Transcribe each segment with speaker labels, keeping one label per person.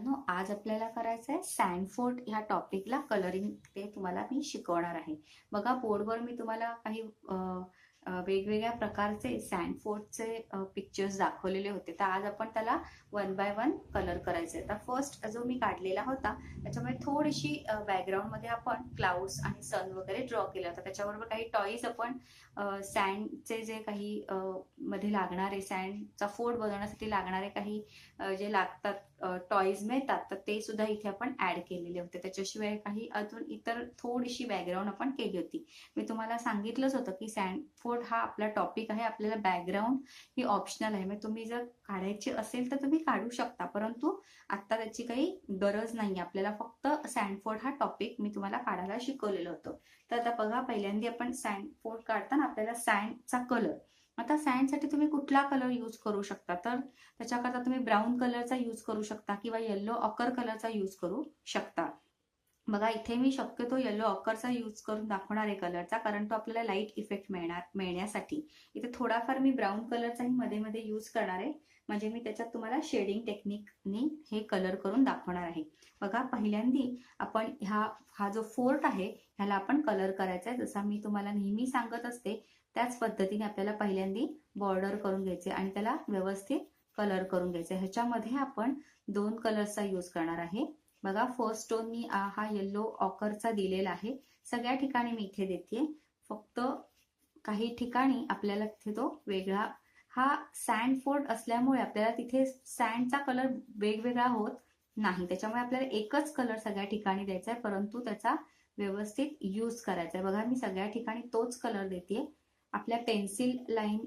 Speaker 1: मुलांनो, आज आपल्याला करायचं आहे सँडफोर्ड ह्या टॉपिकला कलरिंग. ते तुम्हाला मी शिकवणार आहे. बघा, बोर्डवर मी तुम्हाला काही वेगवेगळ्या प्रकारचे सँडफोर्डचे पिक्चर्स दाखवलेले होते. तर आज आपण त्याला वन बाय वन कलर करायचे. तर फर्स्ट जो मी काढलेला होता त्याच्यामध्ये थोडीशी बॅकग्राऊंडमध्ये आपण क्लाउड्स आणि सन वगैरे ड्रॉ केला होता. त्याच्याबरोबर काही टॉईज आपण सँडचे जे काही मध्ये लागणारे सँडचा फोर्ट बनवण्यासाठी लागणारे काही जे लागतात टॉईज मिळतात, तर ते सुद्धा इथे आपण ऍड केलेले होते. त्याच्याशिवाय काही अजून इतर थोडीशी बॅकग्राऊंड आपण केली होती. मी तुम्हाला सांगितलंच होतं की सँडफोर्ड हा आपला टॉपिक आहे. आपल्याला बॅकग्राऊंड ही ऑप्शनल आहे. म्हणजे तुम्ही जर काढायची असेल तर तुम्ही काढू शकता, परंतु आता त्याची काही गरज नाही. आपल्याला फक्त सँडफोर्ड हा टॉपिक मी तुम्हाला काढायला शिकवलेलं होतं. तर आता बघा, पहिल्यांदा आपण सँडफोर्ड काढताना आपल्याला सँडचा कलर, आता सँडसाठी तुम्ही कुठला कलर यूज करू शकता, तर त्याच्याकरता तुम्ही ब्राऊन कलरचा यूज करू शकता किंवा येलो ऑकर कलरचा यूज करू शकता. बघा, इथे मी शक्यतो येलो ऑकरचा यूज करून दाखवणार आहे कलरचा, कारण तो आपल्याला लाईट इफेक्ट मिळण्यासाठी. इथे थोडाफार मी ब्राऊन कलरचाही मध्ये मध्ये यूज करणार आहे, म्हणजे मी त्याच्यात तुम्हाला शेडिंग टेक्निकनी हे कलर करून दाखवणार आहे. बघा, पहिल्यांदी आपण हा जो फोर्ट आहे ह्याला आपण कलर करायचा आहे. जसा मी तुम्हाला नेहमी सांगत असते त्याच पद्धतीने आपल्याला पहिल्यांदी बॉर्डर करून घ्यायचे आणि त्याला व्यवस्थित कलर करून घ्यायचे. ह्याच्यामध्ये आपण दोन कलर्सचा यूज करणार आहे. बघा, फर्स्ट टोन मी हा येलो ऑकरचा दिलेला आहे. सगळ्या ठिकाणी मी इथे देते, फक्त काही ठिकाणी आपल्याला तिथे तो वेगळा, हा सँडफोर्ड असल्यामुळे आपल्याला तिथे सँडचा कलर वेगवेगळा होत नाही. त्याच्यामुळे आपल्याला एकच कलर सगळ्या ठिकाणी द्यायचा आहे, परंतु त्याचा व्यवस्थित यूज करायचा आहे. बघा, मी सगळ्या ठिकाणी तोच कलर देते. आपल्या पेन्सिल लाईन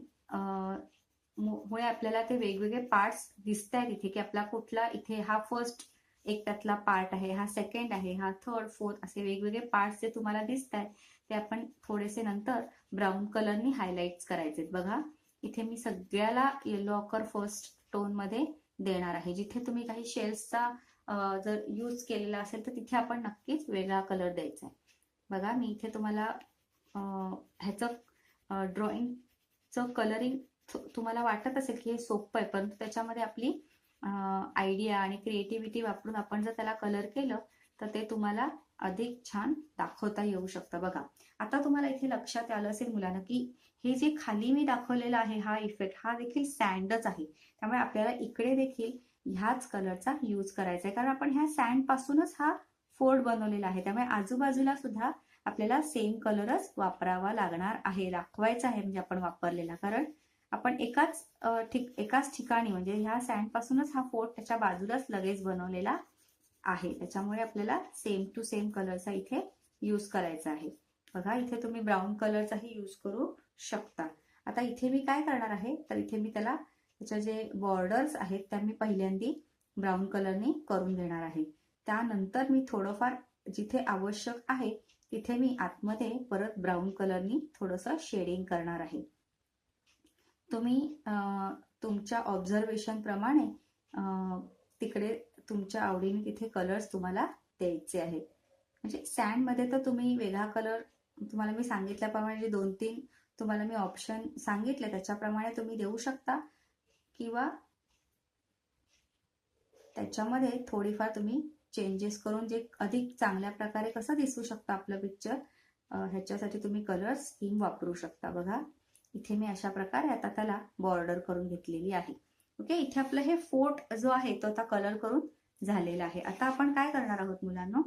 Speaker 1: मुळे आपल्याला ते वेगवेगळे पार्ट्स दिसत आहेत इथे, की आपला कुठला, इथे हा फर्स्ट एक त्यातला पार्ट आहे, हा सेकंड आहे, हा थर्ड, फोर्थ, असे वेगवेगळे पार्ट्स जे तुम्हाला दिसत आहेत ते आपण थोडेसे नंतर ब्राऊन कलरनी हायलाइट करायचे. बघा, इथे मी सगळ्याला येलो ऑकर फर्स्ट टोन मध्ये देणार आहे. जिथे तुम्ही काही शेल्सचा जर यूज केलेला असेल तर तिथे आपण नक्कीच वेगळा कलर द्यायचा आहे. बघा, मी इथे तुम्हाला ह्याचं ड्रॉइंगचं कलरिंग तुम्हाला वाटत असेल की हे सोपं आहे, परंतु त्याच्यामध्ये आपली आयडिया आणि क्रिएटिव्हिटी वापरून आपण जर त्याला कलर केलं तर ते तुम्हाला अधिक छान दाखवता येऊ शकतं. बघा, आता तुम्हाला इथे लक्षात आलं असेल मुलांना की हे जे खाली मी दाखवलेलं आहे हा इफेक्ट, हा देखील सँडच आहे. त्यामुळे आपल्याला इकडे देखील ह्याच कलरचा यूज करायचा आहे, कारण आपण ह्या सँड पासूनच हा फोर्ट बनवलेला आहे. त्यामुळे आजूबाजूला सुद्धा आपल्याला सेम कलरच वापरावा लागणार आहे, दाखवायचा आहे म्हणजे आपण वापरलेला. कारण आपण एकाच ठिकाणी, म्हणजे ह्या सँड पासूनच हा फोर्ट त्याच्या बाजूलाच लगेच बनवलेला आहे. त्याच्यामुळे आपल्याला सेम टू सेम कलरचा इथे यूज करायचा आहे. बघा, इथे तुम्ही ब्राऊन कलरचाही यूज करू शकता. आता इथे मी काय करणार आहे, तर इथे मी त्याच्या जे बॉर्डर्स आहेत त्या मी पहिल्यांदी ब्राऊन कलरने करून घेणार आहे. त्यानंतर मी थोडंफार जिथे आवश्यक आहे तिथे मी आतमध्ये परत ब्राऊन कलरनी थोडंसं शेडिंग करणार आहे. तुम्ही तुमच्या ऑब्झर्वेशन प्रमाणे तिकडे तुमच्या आवडीने तिथे कलर्स तुम्हाला द्यायचे आहेत. म्हणजे सँडमध्ये तर तुम्ही वेगळा कलर, तुम्हाला मी सांगितल्याप्रमाणे जे 2-3 तुम्हाला मी ऑप्शन सांगितले त्याच्याप्रमाणे तुम्ही देऊ शकता, किंवा त्याच्यामध्ये थोडीफार तुम्ही चेंजेस करून जे अधिक चांगल्या प्रकारे कसं दिसू शकतं आपलं पिक्चर, ह्याच्यासाठी तुम्ही कलर स्कीम वापरू शकता. बघा, इथे मी अशा प्रकारे आता त्याला बॉर्डर करून घेतलेली आहे. ओके, इथे आपलं हे फोर्ट जो आहे तो आता कलर करून झालेला आहे. आता आपण काय करणार आहोत मुलांनो,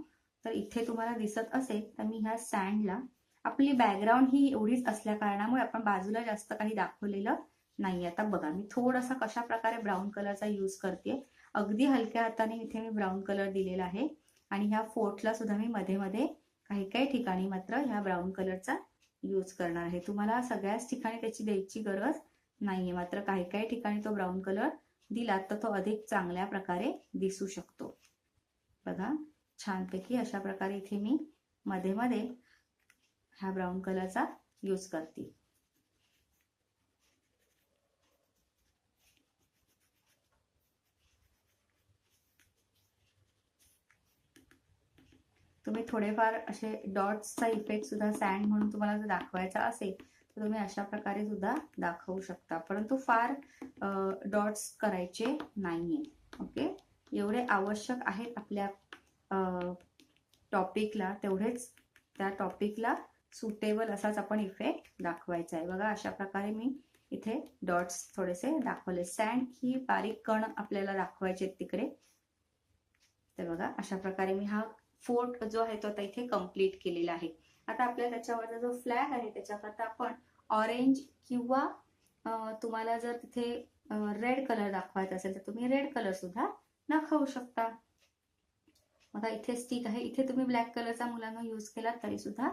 Speaker 1: तर इथे तुम्हाला दिसत असेल तर मी ह्या सँडला, आपली बॅकग्राऊंड ही एवढीच असल्या कारणामुळे आपण बाजूला जास्त काही दाखवलेलं नाही. आता बघा, मी थोडासा कशा प्रकारे ब्राऊन कलरचा यूज करते. अगदी हलक्या हाताने इथे मी ब्राऊन कलर दिलेला आहे आणि ह्या फोर्टला सुद्धा मी मध्ये मध्ये काही काही ठिकाणी मात्र ह्या ब्राऊन कलरचा यूज करणार आहे. तुम्हाला सगळ्याच ठिकाणी त्याची द्यायची गरज नाहीये, मात्र काही काही ठिकाणी तो ब्राऊन कलर दिला तर तो अधिक चांगल्या प्रकारे दिसू शकतो. बघा, छानपैकी अशा प्रकारे इथे मी मध्ये मध्ये हा ब्राऊन कलरचा यूज करते. तुम्ही थोडेफार असे डॉट्सचा इफेक्ट सुद्धा सँड म्हणून तुम्हाला जर दाखवायचा असेल तर तुम्ही अशा प्रकारे सुद्धा दाखवू शकता, परंतु फार डॉट्स करायचे नाहीये. ओके, एवढे आवश्यक आहेत आपल्या टॉपिकला, तेवढेच त्या टॉपिकला सुटेबल असाच आपण इफेक्ट दाखवायचा आहे. बघा अशा प्रकारे मी इथे डॉट्स थोडेसे दाखवले. सँड ही बारीक कण आपल्याला दाखवायचे तिकडे. तर बघा अशा प्रकारे मी हा फोर्ट जो आहे तो आता इथे कम्प्लीट केलेला आहे. आता आपल्याला त्याच्यावरचा जो फ्लॅग आहे त्याच्याकरता आपण ऑरेंज किंवा तुम्हाला जर तिथे रेड कलर दाखवायचा असेल तर तुम्ही रेड कलर सुद्धा दाखवू शकता. बघा इथे स्टिक आहे, इथे तुम्ही ब्लॅक कलरचा मुलांना यूज केला तरी सुद्धा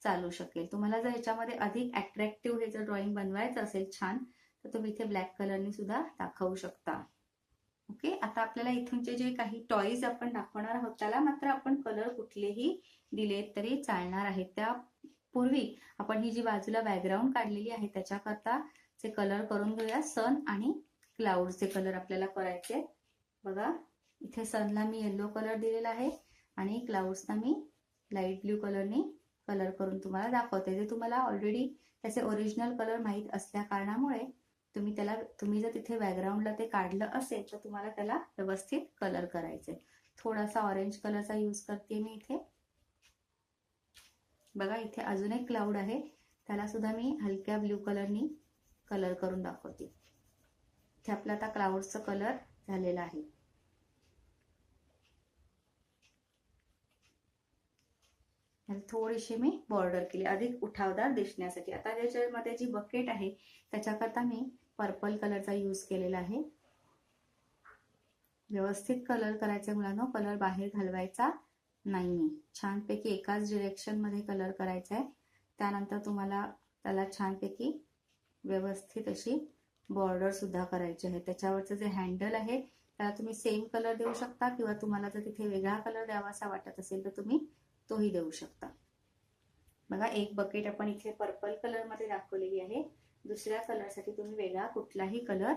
Speaker 1: चालू शकेल. तुम्हाला जर याच्यामध्ये अधिक अट्रॅक्टिव्ह हे जर ड्रॉइंग बनवायचं असेल छान, तर तुम्ही इथे ब्लॅक कलरनी सुद्धा दाखवू शकता. ओके, आता आपल्याला इथूनचे जे काही टॉईज आपण दाखवणार आहोत त्याला मात्र आपण कलर कुठलेही दिले तरी चालणार आहेत. त्यापूर्वी आपण ही जी बाजूला बॅकग्राऊंड काढलेली आहे त्याच्याकरता चे कलर करून घेऊया. सन आणि क्लाउडचे कलर आपल्याला करायचे. बघा इथे सनला मी येलो कलर दिलेला आहे आणि क्लाउड्सना मी लाईट ब्ल्यू कलरनी कलर करून तुम्हाला दाखवते. जे तुम्हाला ऑलरेडी त्याचे ओरिजिनल कलर माहीत असल्या कारणामुळे तुम्ही जर तिथे बॅकग्राऊंडला ते काढलं असेल तर तुम्हाला त्याला व्यवस्थित कलर करायचे. थोडासा ऑरेंज कलरचा यूज करते मी इथे. बघा इथे अजून एक क्लाउड आहे, त्याला सुद्धा मी हलक्या ब्ल्यू कलरनी कलर करून दाखवते. इथे आपला आता क्लाउडचा कलर झालेला आहे. थोडीशी मी बॉर्डर केली अधिक उठावदार दिसण्यासाठी. आता त्याच्यामध्ये जी बकेट आहे त्याच्याकरता मी पर्पल कलरचा यूज केलेला आहे. व्यवस्थित कलर करायचे मुलांनो, कलर बाहेर घालवायचा नाही. छानपैकी एकाच डिरेक्शन मध्ये कलर करायचा आहे. त्यानंतर तुम्हाला त्याला छानपैकी व्यवस्थित अशी बॉर्डर सुद्धा करायची आहे. त्याच्यावरचं जे हँडल आहे त्याला तुम्ही सेम कलर देऊ शकता किंवा तुम्हाला जर तिथे वेगळा कलर द्यावासा वाटत असेल तर तुम्ही तोही देऊ शकता. बघा एक बकेट आपण इथे पर्पल कलर मध्ये दाखवलेली आहे. दुसऱ्या कलरसाठी तुम्ही वेगळा कुठलाही कलर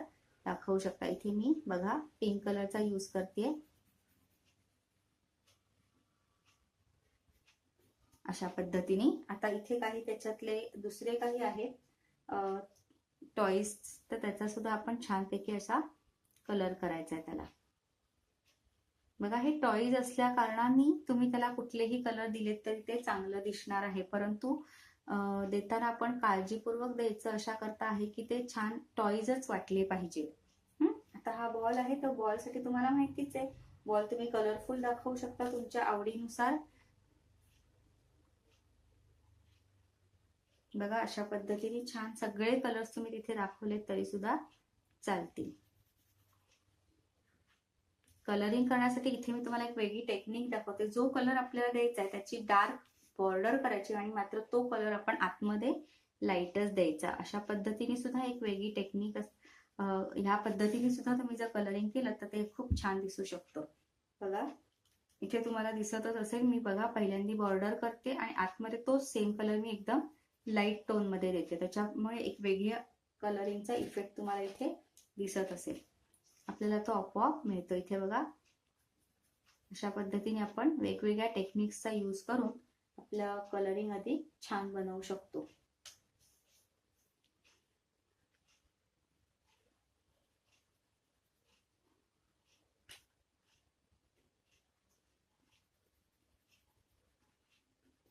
Speaker 1: दाखवू शकता. इथे मी बघा पिंक कलरचा यूज करते. अशा पद्धतीने आता इथे काही त्याच्यातले दुसरे काही आहेत टॉईज, तर त्याचा सुद्धा आपण छानपैकी असा कलर करायचा आहे त्याला. बघा हे टॉईज असल्या कारणाने तुम्ही त्याला कुठलेही कलर दिलेत तरी ते चांगलं दिसणार आहे, परंतु देताना आपण काळजीपूर्वक द्यायचं अशा करता आहे की ते छान टॉईजच वाटले पाहिजे. आता हा बॉल आहे, तर बॉल साठी तुम्हाला माहितीच आहे, बॉल तुम्ही कलरफुल दाखवू शकता तुमच्या आवडीनुसार. बघा अशा पद्धतीने छान सगळे कलर्स तुम्ही तिथे दाखवलेत तरी सुद्धा चालतील. कलरिंग करण्यासाठी इथे मी तुम्हाला एक वेगळी टेक्निक दाखवते. जो कलर आपल्याला द्यायचा आहे त्याची डार्क बॉर्डर करायची आणि मात्र तो कलर आपण आतमध्ये लाईटच द्यायचा. अशा पद्धतीने सुद्धा एक वेगळी टेक्निक ह्या पद्धतीने सुद्धा तुम्ही जर कलरिंग केलं तर ते खूप छान दिसू शकतं. बघा इथे तुम्हाला दिसतच असेल, मी बघा पहिल्यांदा बॉर्डर करते आणि आतमध्ये तो सेम कलर मी एकदम लाईट टोन मध्ये देते. त्याच्यामुळे एक वेगळ्या कलरिंगचा इफेक्ट तुम्हाला इथे दिसत असेल. आपल्याला तो आपोआप मिळतो. इथे बघा अशा पद्धतीने आपण वेगवेगळ्या टेक्निक्सचा यूज करून आपल्या कलरिंग अधिक छान बनवू शकतो.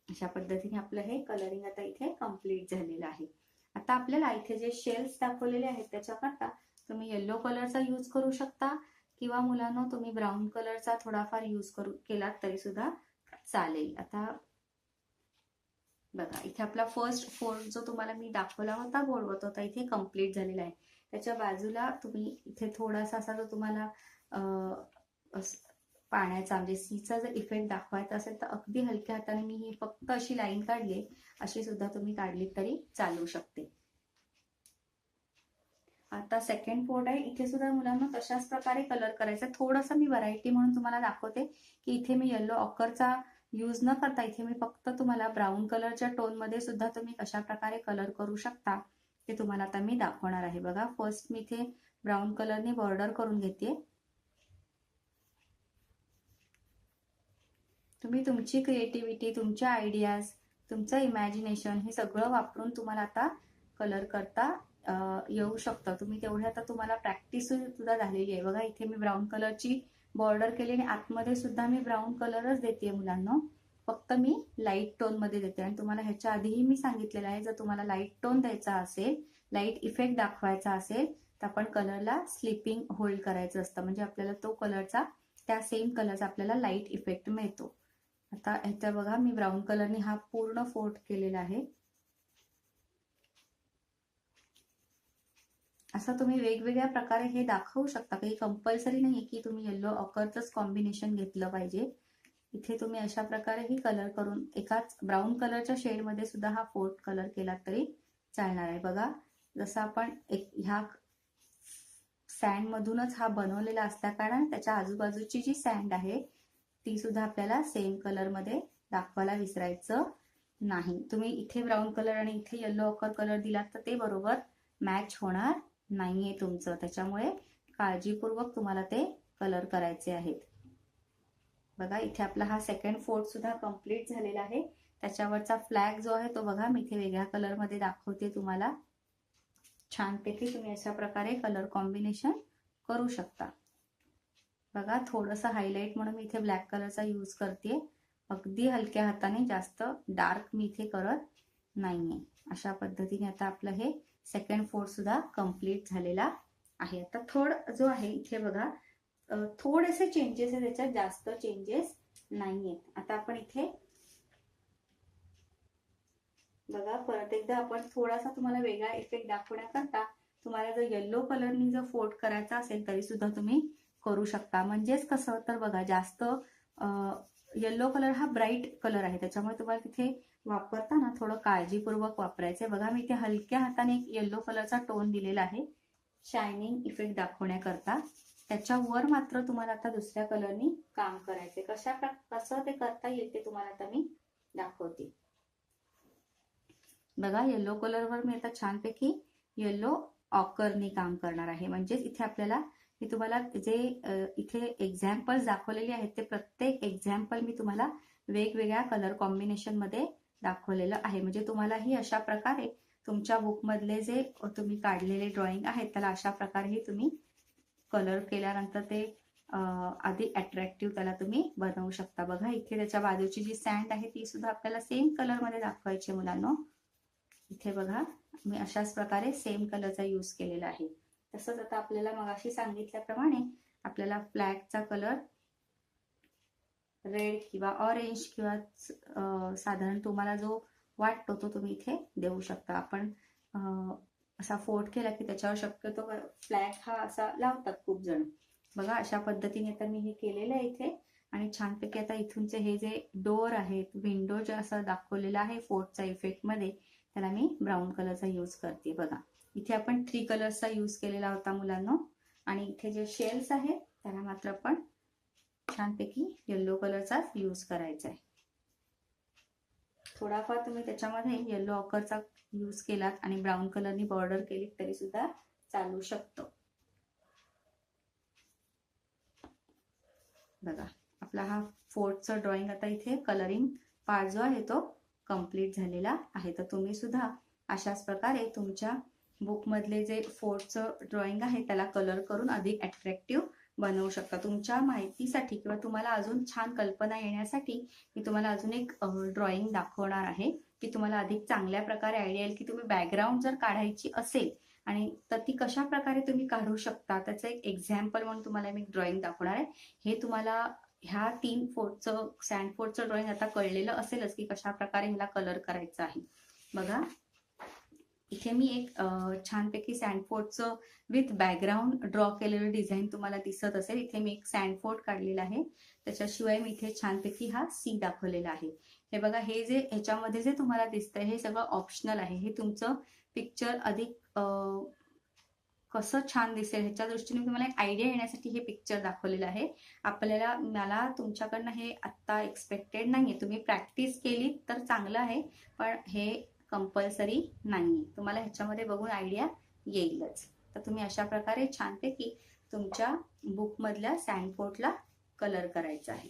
Speaker 1: अशा पद्धतीने आपलं हे कलरिंग आता इथे कम्प्लीट झालेलं आहे. आता आपल्याला इथे जे शेल्स दाखवलेले आहेत त्याच्याकरता तुम्ही येलो कलरचा यूज करू शकता किंवा मुलांना तुम्ही ब्राऊन कलरचा थोडाफार यूज केलात तरी सुद्धा चालेल. आता बघा इथे आपला फर्स्ट फोर्ट जो तुम्हाला मी दाखवला होता बोर्डवर तो आता इथे कम्प्लीट झालेला आहे. त्याच्या बाजूला तुम्ही इथे थोडासा असा जो तुम्हाला पाण्याचा म्हणजे सीचा जर इफेक्ट दाखवायचा असेल तर अगदी हलक्या हाताने मी ही फक्त अशी लाईन काढली, अशी सुद्धा तुम्ही काढली तरी चालू शकते. आता सेकंड पोर्ट आहे, इथे सुद्धा मुलांना तशाच प्रकारे कलर करायचा. थोडंसं मी व्हरायटी म्हणून तुम्हाला दाखवते की इथे मी येलो ऑकरचा यूज न करता इथे मी फक्त तुम्हाला ब्राऊन कलरच्या टोन मध्ये सुद्धा तुम्ही कशा प्रकारे कलर करू शकता ते तुम्हाला आता मी दाखवणार आहे. बघा फर्स्ट मी इथे ब्राऊन कलरने बॉर्डर करून घेते. तुम्ही तुमची क्रिएटिव्हिटी, तुमच्या आयडियाज, तुमचं इमॅजिनेशन हे सगळं वापरून तुम्हाला आता कलर करता येऊ शकतं. तुम्ही तेवढे आता तुम्हाला प्रॅक्टिस सुद्धा झालेली आहे. बघा इथे मी ब्राऊन कलरची बॉर्डर केली आणि आतमध्ये सुद्धा मी ब्राऊन कलरच देते मुलांना, फक्त मी लाईट टोन मध्ये देते. आणि तुम्हाला ह्याच्या आधीही मी सांगितलेलं आहे, जर तुम्हाला लाईट टोन द्यायचा असेल, लाईट इफेक्ट दाखवायचा असेल, तर आपण कलरला स्लिपिंग होल्ड करायचं असतं, म्हणजे आपल्याला तो कलरचा, त्या सेम कलरचा आपल्याला लाईट इफेक्ट मिळतो. आता ह्याचा बघा मी ब्राऊन कलरने हा पूर्ण फोल्ड केलेला आहे. असं तुम्ही वेगवेगळ्या प्रकारे हे दाखवू शकता, काही कंपल्सरी नाही की तुम्ही येलो ऑकरचंच कॉम्बिनेशन घेतलं पाहिजे. इथे तुम्ही अशा प्रकारेही कलर करून एकाच ब्राऊन कलरच्या शेडमध्ये सुद्धा हा फोर्थ कलर केला तरी चालणार आहे. बघा जसं आपण ह्या सँड मधूनच हा बनवलेला असल्या कारण त्याच्या आजूबाजूची जी सँड आहे ती सुद्धा आपल्याला सेम कलर मध्ये दाखवायला विसरायचं नाही. तुम्ही इथे ब्राऊन कलर आणि इथे येलो ऑकर कलर दिलात तर ते बरोबर मॅच होणार नाहीये तुमचं, त्याच्यामुळे काळजीपूर्वक तुम्हाला ते कलर करायचे आहेत. बघा इथे आपला हा सेकंड फोर्थ सुद्धा कंप्लीट झालेला आहे. त्याच्यावरचा फ्लॅग जो आहे तो बघा मी इथे वेगळ्या कलर मध्ये दाखवते तुम्हाला. छानपैकी तुम्ही अशा प्रकारे कलर कॉम्बिनेशन करू शकता. बघा थोडंसं हायलाइट म्हणून मी इथे ब्लॅक कलरचा यूज करते, अगदी हलक्या हाताने, जास्त डार्क मी इथे करत नाहीये. अशा पद्धतीने आता आपलं हे सेकंड फोर्थ सुद्धा कंप्लीट झालेला आहे. आता थोडं जो आहे इथे बघा थोडेसे चेंजेस आहे, त्याच्यात जास्त चेंजेस नाहीये. आता आपण इथे बघा परत एकदा आपण थोडासा तुम्हाला वेगळा इफेक्ट दाखवण्याकरता तुम्हाला जर येलो कलरनी जर फोल्ड करायचा असेल तरी सुद्धा तुम्ही करू शकता. म्हणजेच कसं तर बघा जास्त येलो कलर हा ब्राईट कलर आहे, त्याच्यामुळे तुम्हाला तिथे वापरताना थोडं काळजीपूर्वक वापरायचंय. बघा मी इथे हलक्या हाताने एक येलो कलरचा टोन दिलेला आहे शायनिंग इफेक्ट दाखवण्याकरता. त्याच्यावर मात्र तुम्हाला आता दुसऱ्या कलरनी काम करायचंय. कसं ते करता येईल ते तुम्हाला आता मी दाखवते. बघा येलो कलरवर मी आता छानपैकी येलो ऑकरनी काम करणार आहे. म्हणजेच इथे आपल्याला मी तुम्हाला जे इथे एक्झाम्पल्स दाखवलेले आहेत ते प्रत्येक एक्झाम्पल मी तुम्हाला वेगवेगळ्या कलर कॉम्बिनेशन मध्ये दाखवलेलं आहे. म्हणजे तुम्हालाही अशा प्रकारे तुमच्या बुक मधले जे तुम्ही काढलेले ड्रॉइंग आहेत त्याला अशा प्रकारेही तुम्ही कलर केल्यानंतर ते अधिक अट्रॅक्टिव्ह त्याला तुम्ही बनवू शकता. बघा इथे त्याच्या बाजूची जी सँड आहे ती सुद्धा आपल्याला सेम कलर मध्ये दाखवायची मुलांनो. इथे बघा मी अशाच प्रकारे सेम कलरचा यूज केलेला आहे. तसंच आता आपल्याला मगाशी सांगितल्याप्रमाणे आपल्याला फ्लॅगचा कलर रेड किंवा ऑरेंज किंवा साधारण तुम्हाला जो वाटतो तो तुम्ही इथे देऊ शकता. आपण असा फोल्ड केला की त्याच्यावर शक्यतो फ्लॅग हा असा लावतात खूप जण. बघा अशा पद्धतीने तर मी हे केलेलं आहे इथे. आणि छानपैकी आता इथूनचे हे जे डोअर आहेत, विंडो जे असं दाखवलेलं आहे फोर्थचा इफेक्ट मध्ये, त्याला मी ब्राऊन कलरचा यूज करते. बघा इथे आपण 3 कलर्सचा यूज केलेला होता मुलांना, आणि इथे जे शेल्स आहेत त्याला मात्र आपण छानपैकी येलो कलरचाच यूज करायचा आहे. थोडाफार तुम्ही त्याच्यामध्ये येलो ऑकरचा यूज केलात आणि ब्राऊन कलरनी बॉर्डर केली तरी सुद्धा चालू शकतो. बघा आपला हा फोर्थचा ड्रॉइंग आता इथे कलरिंग पार्ट जो आहे तो कंप्लीट झालेला आहे. तर तुम्ही सुद्धा अशाच प्रकारे तुमच्या बुक मधले जे फोर्थचं ड्रॉइंग आहे त्याला कलर करून अधिक अट्रॅक्टिव्ह बनवू शकता. तुमच्या माहितीसाठी किंवा तुम्हाला अजून छान कल्पना येण्यासाठी मी तुम्हाला अजून एक ड्रॉइंग दाखवणार आहे की तुम्हाला अधिक चांगल्या प्रकारे आयडिया येईल की तुम्ही बॅकग्राऊंड जर काढायची असेल आणि तर ती कशा प्रकारे तुम्ही काढू शकता. त्याचं एक एक्झाम्पल म्हणून तुम्हाला मी ड्रॉइंग दाखवणार आहे. हे तुम्हाला ह्या 3 फोर्थचं सँड फोर्थचं ड्रॉइंग आता कळलेलं असेलच की कशा प्रकारे ह्याला कलर करायचं आहे. बघा इथे मी एक छानपैकी सँडफोर्टचं विथ बॅकग्राऊंड ड्रॉ केलेलं डिझाईन तुम्हाला दिसत असेल. इथे मी एक सँडफोर्ट काढलेला आहे, त्याच्याशिवाय मी इथे छानपैकी हा सी दाखवलेला आहे. हे बघा हे जे ह्याच्यामध्ये जे तुम्हाला दिसतंय हे सगळं ऑप्शनल आहे. हे तुमचं पिक्चर अधिक कसं छान दिसेल ह्याच्या दृष्टीने तुम्हाला एक आयडिया येण्यासाठी हे पिक्चर दाखवलेलं आहे. मला तुमच्याकडनं हे आत्ता एक्सपेक्टेड नाहीये. तुम्ही प्रॅक्टिस केली तर चांगलं आहे, पण हे कंपल्सरी नाहीये. तुम्हाला ह्याच्यामध्ये बघून आयडिया येईलच. तर तुम्ही अशा प्रकारे छानपैकी तुमच्या बुक मधल्या सँडफोर्टला कलर करायचा आहे.